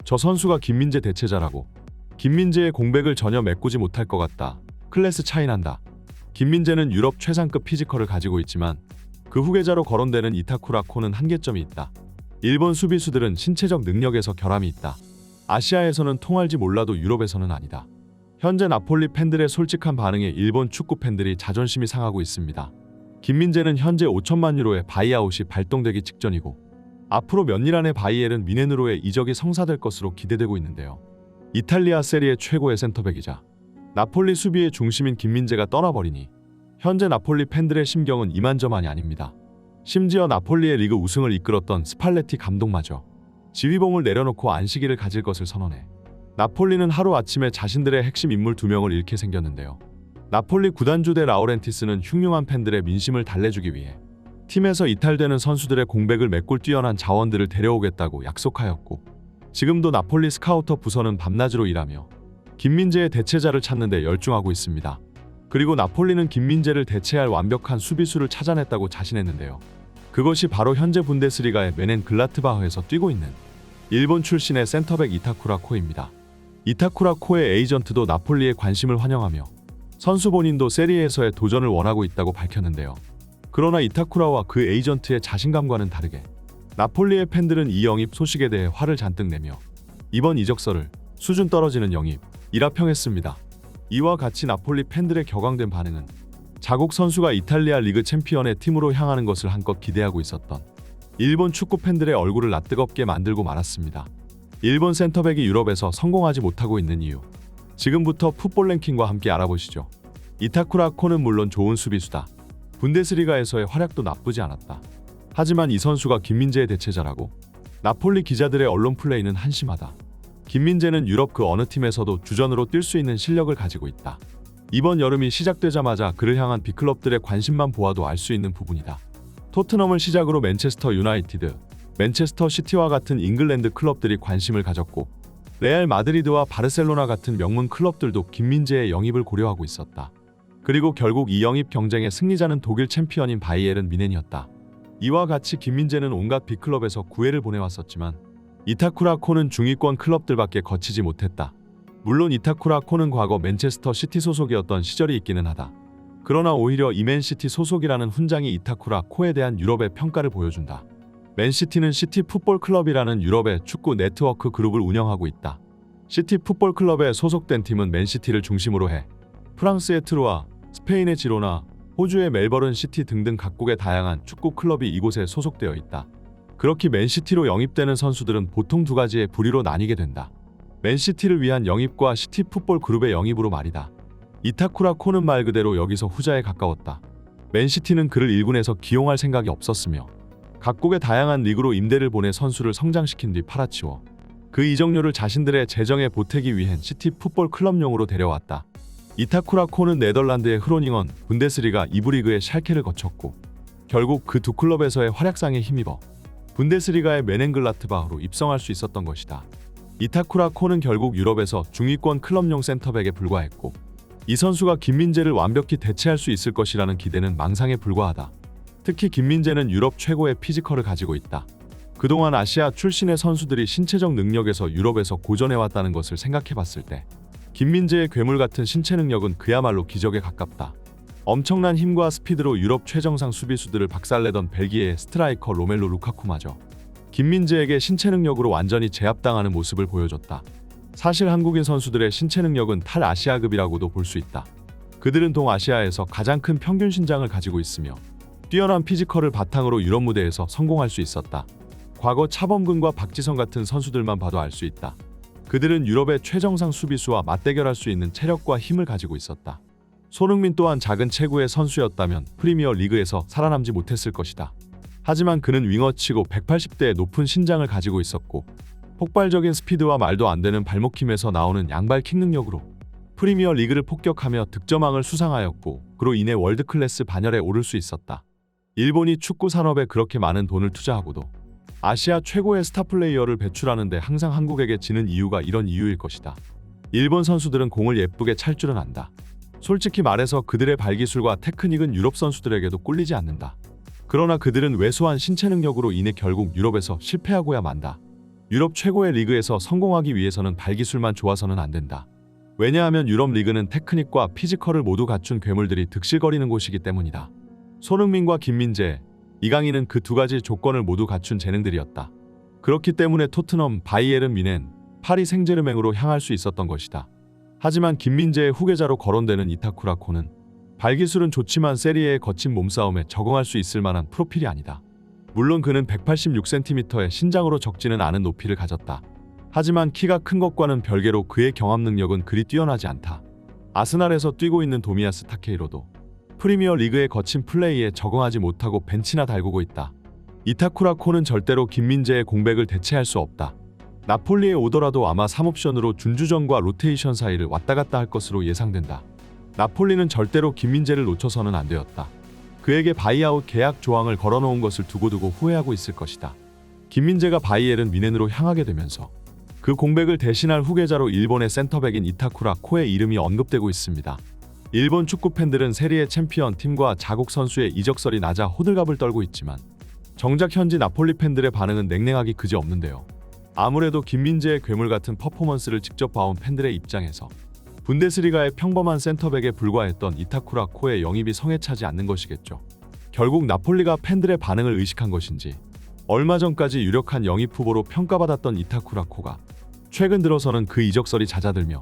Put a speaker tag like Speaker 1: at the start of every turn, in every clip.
Speaker 1: 저 선수가 김민재 대체자라고. 김민재의 공백을 전혀 메꾸지 못할 것 같다. 클래스 차이 난다. 김민재는 유럽 최상급 피지컬을 가지고 있지만 그 후계자로 거론되는 이타쿠라 코는 한계점이 있다. 일본 수비수들은 신체적 능력에서 결함이 있다. 아시아에서는 통할지 몰라도 유럽에서는 아니다. 현재 나폴리 팬들의 솔직한 반응에 일본 축구 팬들이 자존심이 상하고 있습니다. 김민재는 현재 5천만 유로의 바이아웃이 발동되기 직전이고 앞으로 몇 년 안에 바이에른 미넨으로의 이적이 성사될 것으로 기대되고 있는데요. 이탈리아 세리에 최고의 센터백이자 나폴리 수비의 중심인 김민재가 떠나버리니 현재 나폴리 팬들의 심경은 이만저만이 아닙니다. 심지어 나폴리의 리그 우승을 이끌었던 스팔레티 감독마저 지휘봉을 내려놓고 안식일을 가질 것을 선언해 나폴리는 하루아침에 자신들의 핵심 인물 2명을 잃게 생겼는데요. 나폴리 구단주 데 라우렌티스는 흉흉한 팬들의 민심을 달래주기 위해 팀에서 이탈되는 선수들의 공백을 메꿀 뛰어난 자원들을 데려오겠다고 약속하였고 지금도 나폴리 스카우터 부서는 밤낮으로 일하며 김민재의 대체자를 찾는 데 열중하고 있습니다. 그리고 나폴리는 김민재를 대체할 완벽한 수비수를 찾아냈다고 자신했는데요. 그것이 바로 현재 분데스리가의 메넨글라트바흐에서 뛰고 있는 일본 출신의 센터백 이타쿠라 코입니다. 이타쿠라 코의 에이전트도 나폴리의 관심을 환영하며 선수 본인도 세리에서의 도전을 원하고 있다고 밝혔는데요. 그러나 이타쿠라와 그 에이전트의 자신감과는 다르게 나폴리의 팬들은 이 영입 소식에 대해 화를 잔뜩 내며 이번 이적설을 수준 떨어지는 영입이라 평했습니다. 이와 같이 나폴리 팬들의 격앙된 반응은 자국 선수가 이탈리아 리그 챔피언의 팀으로 향하는 것을 한껏 기대하고 있었던 일본 축구 팬들의 얼굴을 낯뜨겁게 만들고 말았습니다. 일본 센터백이 유럽에서 성공하지 못하고 있는 이유, 지금부터 풋볼 랭킹과 함께 알아보시죠. 이타쿠라 코는 물론 좋은 수비수다. 분데스리가에서의 활약도 나쁘지 않았다. 하지만 이 선수가 김민재의 대체자라고? 나폴리 기자들의 언론 플레이는 한심하다. 김민재는 유럽 그 어느 팀에서도 주전으로 뛸 수 있는 실력을 가지고 있다. 이번 여름이 시작되자마자 그를 향한 빅클럽들의 관심만 보아도 알 수 있는 부분이다. 토트넘을 시작으로 맨체스터 유나이티드, 맨체스터 시티와 같은 잉글랜드 클럽들이 관심을 가졌고 레알 마드리드와 바르셀로나 같은 명문 클럽들도 김민재의 영입을 고려하고 있었다. 그리고 결국 이 영입 경쟁의 승리자는 독일 챔피언인 바이에른 미넨이었다. 이와 같이 김민재는 온갖 빅클럽에서 구애를 보내왔었지만 이타쿠라 코는 중위권 클럽들밖에 거치지 못했다. 물론 이타쿠라 코는 과거 맨체스터 시티 소속이었던 시절이 있기는 하다. 그러나 오히려 이 맨시티 소속이라는 훈장이 이타쿠라 코에 대한 유럽의 평가를 보여준다. 맨시티는 시티 풋볼 클럽이라는 유럽의 축구 네트워크 그룹을 운영하고 있다. 시티 풋볼 클럽에 소속된 팀은 맨시티를 중심으로 해 프랑스의 트루아, 스페인의 지로나, 호주의 멜버른 시티 등등 각국의 다양한 축구 클럽이 이곳에 소속되어 있다. 그렇게 맨시티로 영입되는 선수들은 보통 두 가지의 부류로 나뉘게 된다. 맨시티를 위한 영입과 시티 풋볼 그룹의 영입으로 말이다. 이타쿠라 코는 말 그대로 여기서 후자에 가까웠다. 맨시티는 그를 1군에서 기용할 생각이 없었으며 각국의 다양한 리그로 임대를 보내 선수를 성장시킨 뒤 팔아치워 그 이적료를 자신들의 재정에 보태기 위해 시티 풋볼 클럽용으로 데려왔다. 이타쿠라 코는 네덜란드의 흐로닝언, 분데스리가 2부 리그의 샬케를 거쳤고 결국 그 두 클럽에서의 활약상에 힘입어 분데스리가의 메넨글라트바흐로 입성할 수 있었던 것이다. 이타쿠라 코는 결국 유럽에서 중위권 클럽용 센터백에 불과했고 이 선수가 김민재를 완벽히 대체할 수 있을 것이라는 기대는 망상에 불과하다. 특히 김민재는 유럽 최고의 피지컬을 가지고 있다. 그동안 아시아 출신의 선수들이 신체적 능력에서 유럽에서 고전해왔다는 것을 생각해봤을 때 김민재의 괴물 같은 신체 능력은 그야말로 기적에 가깝다. 엄청난 힘과 스피드로 유럽 최정상 수비수들을 박살내던 벨기에의 스트라이커 로멜로 루카쿠마저 김민재에게 신체 능력으로 완전히 제압당하는 모습을 보여줬다. 사실 한국인 선수들의 신체 능력은 탈아시아급이라고도 볼 수 있다. 그들은 동아시아에서 가장 큰 평균 신장을 가지고 있으며 뛰어난 피지컬을 바탕으로 유럽 무대에서 성공할 수 있었다. 과거 차범근과 박지성 같은 선수들만 봐도 알 수 있다. 그들은 유럽의 최정상 수비수와 맞대결할 수 있는 체력과 힘을 가지고 있었다. 손흥민 또한 작은 체구의 선수였다면 프리미어 리그에서 살아남지 못했을 것이다. 하지만 그는 윙어치고 180대의 높은 신장을 가지고 있었고 폭발적인 스피드와 말도 안 되는 발목 힘에서 나오는 양발 킥 능력으로 프리미어 리그를 폭격하며 득점왕을 수상하였고 그로 인해 월드클래스 반열에 오를 수 있었다. 일본이 축구 산업에 그렇게 많은 돈을 투자하고도 아시아 최고의 스타 플레이어를 배출하는데 항상 한국에게 지는 이유가 이런 이유일 것이다. 일본 선수들은 공을 예쁘게 찰 줄은 안다. 솔직히 말해서 그들의 발기술과 테크닉은 유럽 선수들에게도 꿀리지 않는다. 그러나 그들은 왜소한 신체 능력으로 인해 결국 유럽에서 실패하고야 만다. 유럽 최고의 리그에서 성공하기 위해서는 발기술만 좋아서는 안 된다. 왜냐하면 유럽 리그는 테크닉과 피지컬을 모두 갖춘 괴물들이 득실거리는 곳이기 때문이다. 손흥민과 김민재, 이강인은 그 두 가지 조건을 모두 갖춘 재능들이었다. 그렇기 때문에 토트넘, 바이에른 뮌헨, 파리 생제르맹으로 향할 수 있었던 것이다. 하지만 김민재의 후계자로 거론되는 이타쿠라 코는 발기술은 좋지만 세리에의 거친 몸싸움에 적응할 수 있을 만한 프로필이 아니다. 물론 그는 186cm의 신장으로 적지는 않은 높이를 가졌다. 하지만 키가 큰 것과는 별개로 그의 경합 능력은 그리 뛰어나지 않다. 아스날에서 뛰고 있는 도미아스 타케이로도 프리미어 리그의 거친 플레이에 적응하지 못하고 벤치나 달구고 있다. 이타쿠라 코는 절대로 김민재의 공백을 대체할 수 없다. 나폴리에 오더라도 아마 3옵션으로 준주전과 로테이션 사이를 왔다 갔다 할 것으로 예상된다. 나폴리는 절대로 김민재를 놓쳐서는 안 되었다. 그에게 바이아웃 계약 조항을 걸어놓은 것을 두고두고 후회하고 있을 것이다. 김민재가 바이에른 뮌헨으로 향하게 되면서 그 공백을 대신할 후계자로 일본의 센터백인 이타쿠라 코의 이름이 언급되고 있습니다. 일본 축구 팬들은 세리에 챔피언 팀과 자국 선수의 이적설이 나자 호들갑을 떨고 있지만 정작 현지 나폴리 팬들의 반응은 냉랭하기 그지없는데요. 아무래도 김민재의 괴물 같은 퍼포먼스를 직접 봐온 팬들의 입장에서 분데스리가의 평범한 센터백에 불과했던 이타쿠라 코의 영입이 성에 차지 않는 것이겠죠. 결국 나폴리가 팬들의 반응을 의식한 것인지 얼마 전까지 유력한 영입 후보로 평가받았던 이타쿠라 코가 최근 들어서는 그 이적설이 잦아들며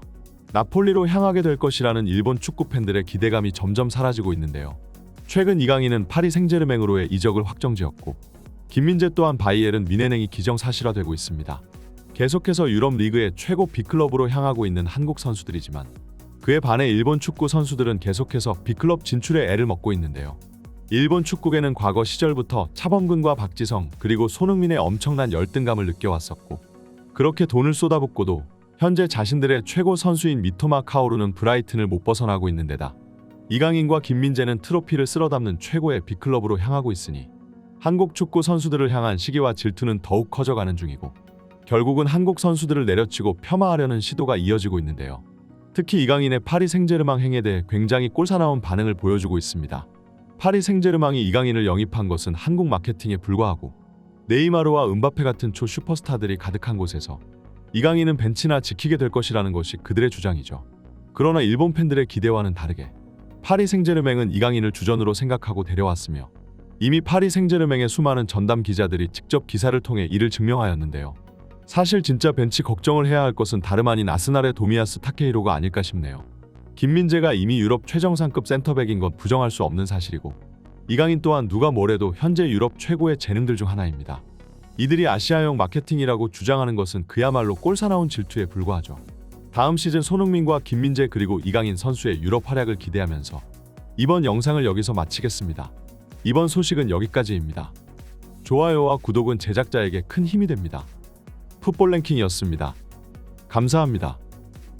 Speaker 1: 나폴리로 향하게 될 것이라는 일본 축구 팬들의 기대감이 점점 사라지고 있는데요. 최근 이강인은 파리 생제르맹으로의 이적을 확정지었고 김민재 또한 바이에른 뮌헨행이 기정사실화되고 있습니다. 계속해서 유럽 리그의 최고 B클럽으로 향하고 있는 한국 선수들이지만 그에 반해 일본 축구 선수들은 계속해서 B클럽 진출에 애를 먹고 있는데요. 일본 축구계는 과거 시절부터 차범근과 박지성 그리고 손흥민의 엄청난 열등감을 느껴왔었고 그렇게 돈을 쏟아붓고도 현재 자신들의 최고 선수인 미토마 카오루는 브라이튼을 못 벗어나고 있는 데다 이강인과 김민재는 트로피를 쓸어담는 최고의 B클럽으로 향하고 있으니 한국 축구 선수들을 향한 시기와 질투는 더욱 커져가는 중이고 결국은 한국 선수들을 내려치고 폄하하려는 시도가 이어지고 있는데요. 특히 이강인의 파리 생제르맹 행에 대해 굉장히 꼴사나운 반응을 보여주고 있습니다. 파리 생제르맹이 이강인을 영입한 것은 한국 마케팅에 불과하고 네이마르와 은바페 같은 초 슈퍼스타들이 가득한 곳에서 이강인은 벤치나 지키게 될 것이라는 것이 그들의 주장이죠. 그러나 일본 팬들의 기대와는 다르게 파리 생제르맹은 이강인을 주전으로 생각하고 데려왔으며 이미 파리 생제르맹의 수많은 전담 기자들이 직접 기사를 통해 이를 증명하였는데요. 사실 진짜 벤치 걱정을 해야 할 것은 다름 아닌 아스날의 도미아스 타케히로가 아닐까 싶네요. 김민재가 이미 유럽 최정상급 센터백인 건 부정할 수 없는 사실이고 이강인 또한 누가 뭐래도 현재 유럽 최고의 재능들 중 하나입니다. 이들이 아시아형 마케팅이라고 주장하는 것은 그야말로 꼴사나운 질투에 불과하죠. 다음 시즌 손흥민과 김민재 그리고 이강인 선수의 유럽 활약을 기대하면서 이번 영상을 여기서 마치겠습니다. 이번 소식은 여기까지입니다. 좋아요와 구독은 제작자에게 큰 힘이 됩니다. 풋볼 랭킹이었습니다. 감사합니다.